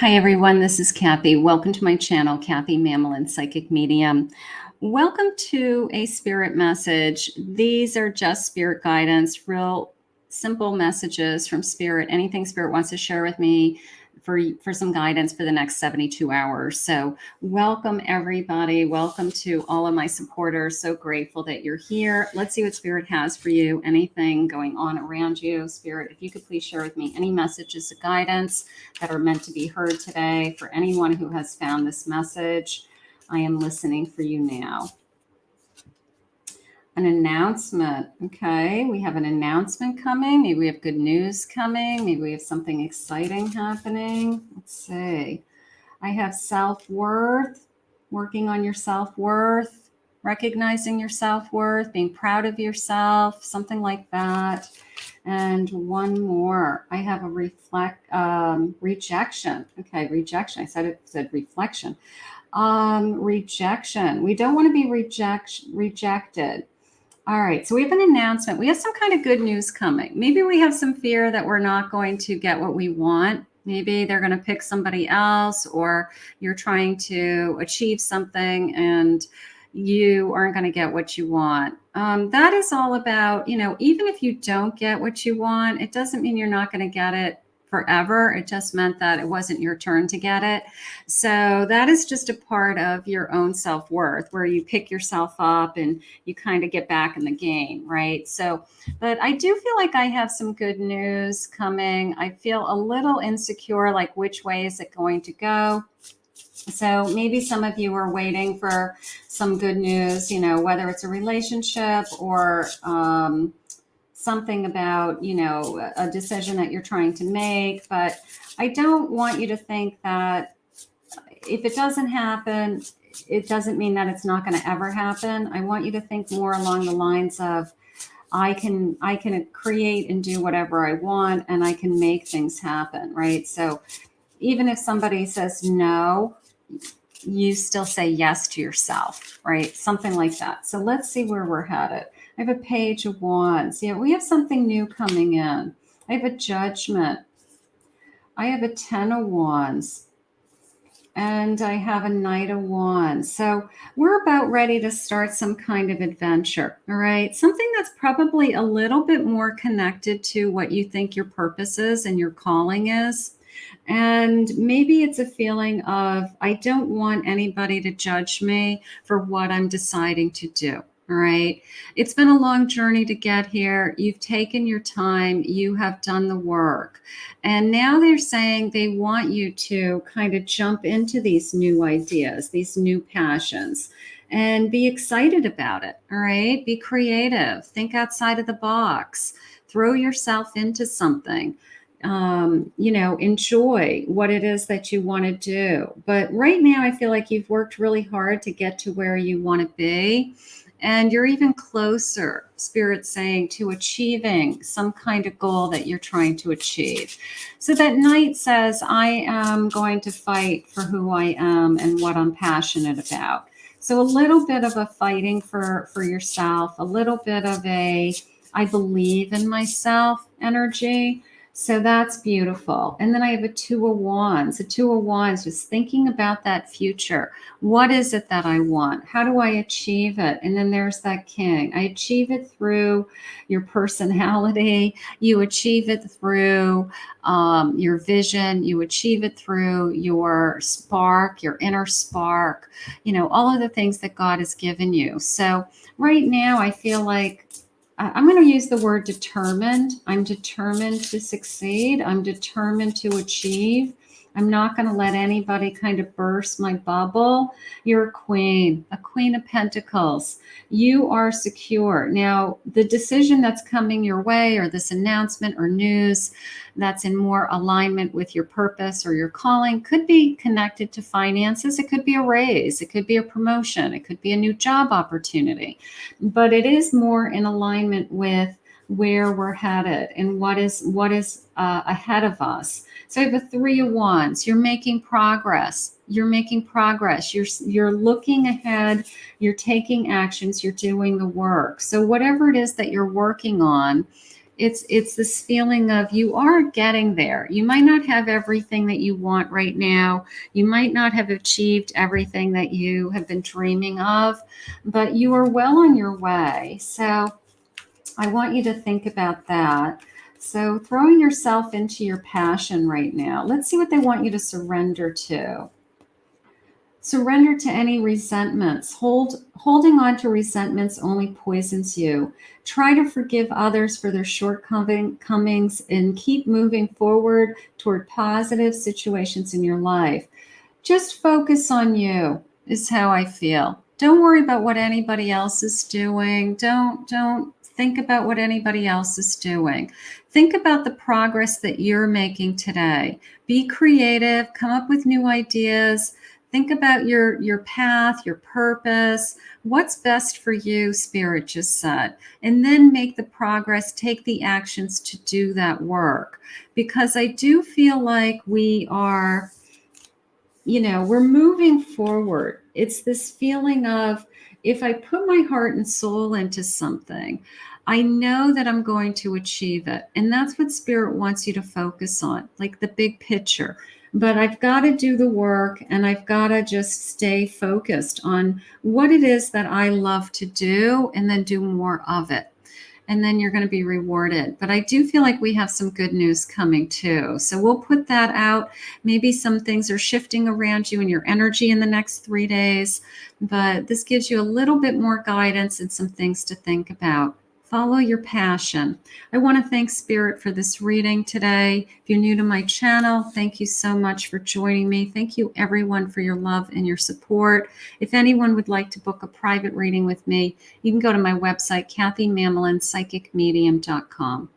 Hi everyone, this is Kathy. Welcome to my channel, Kathy Mamolen, Psychic Medium. Welcome to a spirit message. These are just spirit guidance, real simple messages from spirit. Anything spirit wants to share with me for some guidance for the next 72 hours. So welcome everybody. Welcome to all of my supporters. So grateful that you're here. Let's see what spirit has for you. Anything going on around you. Spirit, if you could please share with me any messages of guidance that are meant to be heard today. For anyone who has found this message, I am listening for you now. An announcement. Okay, we have an announcement coming. Maybe we have good news coming. Maybe we have something exciting happening. Let's see. I have self-worth, working on your self-worth, recognizing your self-worth, being proud of yourself, something like that. And one more. I have a rejection. Okay, rejection. I said reflection. Rejection. We don't want to be rejected. All right, so we have an announcement. We have some kind of good news coming. Maybe we have some fear that we're not going to get what we want. Maybe they're going to pick somebody else, or you're trying to achieve something and you aren't going to get what you want. That is all about, even if you don't get what you want, it doesn't mean you're not going to get it forever. It just meant that it wasn't your turn to get it. So that is just a part of your own self-worth, where you pick yourself up and you kind of get back in the game, right? So, but I do feel like I have some good news coming. I feel a little insecure, like which way is it going to go? So maybe some of you are waiting for some good news, whether it's a relationship or something about, a decision that you're trying to make. But I don't want you to think that if it doesn't happen, it doesn't mean that it's not going to ever happen. I want you to think more along the lines of, I can create and do whatever I want, and I can make things happen, right? So even if somebody says no, you still say yes to yourself, right? Something like that. So let's see where we're headed. I have a Page of Wands. Yeah, we have something new coming in. I have a Judgment. I have a 10 of Wands. And I have a Knight of Wands. So we're about ready to start some kind of adventure, all right? Something that's probably a little bit more connected to what you think your purpose is and your calling is. And maybe it's a feeling of, I don't want anybody to judge me for what I'm deciding to do. All right. It's been a long journey to get here. You've taken your time. You have done the work. And now they're saying they want you to kind of jump into these new ideas, these new passions, and be excited about it. All right. Be creative. Think outside of the box. Throw yourself into something. Enjoy what it is that you want to do. But right now, I feel like you've worked really hard to get to where you want to be. And you're even closer, Spirit's saying, to achieving some kind of goal that you're trying to achieve. So that Knight says, I am going to fight for who I am and what I'm passionate about. So a little bit of a fighting for yourself, a little bit of a I believe in myself energy. So that's beautiful. And then I have a 2 of Wands. A 2 of Wands is thinking about that future. What is it that I want? How do I achieve it? And then there's that King. I achieve it through your personality. You achieve it through your vision. You achieve it through your spark, your inner spark, all of the things that God has given you. So right now I feel like I'm going to use the word determined. I'm determined to succeed. I'm determined to achieve. I'm not going to let anybody kind of burst my bubble. You're a Queen of Pentacles. You are secure. Now, the decision that's coming your way, or this announcement or news that's in more alignment with your purpose or your calling, could be connected to finances. It could be a raise. It could be a promotion. It could be a new job opportunity. But it is more in alignment with where we're headed and what is ahead of us. So I have a 3 of Wands. You're making progress. You're making progress. You're looking ahead. You're taking actions. You're doing the work. So whatever it is that you're working on, It's this feeling of you are getting there. You might not have everything that you want right now. You might not have achieved everything that you have been dreaming of, but you are well on your way. So I want you to think about that. So throwing yourself into your passion right now. Let's see what they want you to surrender to. Surrender to any resentments. Holding on to resentments only poisons you. Try to forgive others for their shortcomings and keep moving forward toward positive situations in your life. Just focus on you is how I feel. Don't worry about what anybody else is doing. Don't think about what anybody else is doing. Think about the progress that you're making today. Be creative, come up with new ideas. Think about your path, your purpose, what's best for you, Spirit just said, and then make the progress, take the actions to do that work. Because I do feel like we are, we're moving forward. It's this feeling of, if I put my heart and soul into something, I know that I'm going to achieve it. And that's what Spirit wants you to focus on, like the big picture. But I've got to do the work, and I've got to just stay focused on what it is that I love to do, and then do more of it. And then you're going to be rewarded. But I do feel like we have some good news coming too. So we'll put that out. Maybe some things are shifting around you and your energy in the next 3 days. But this gives you a little bit more guidance and some things to think about. Follow your passion. I want to thank Spirit for this reading today. If you're new to my channel, thank you so much for joining me. Thank you everyone for your love and your support. If anyone would like to book a private reading with me, you can go to my website, KathyMamolenPsychicMedium.com.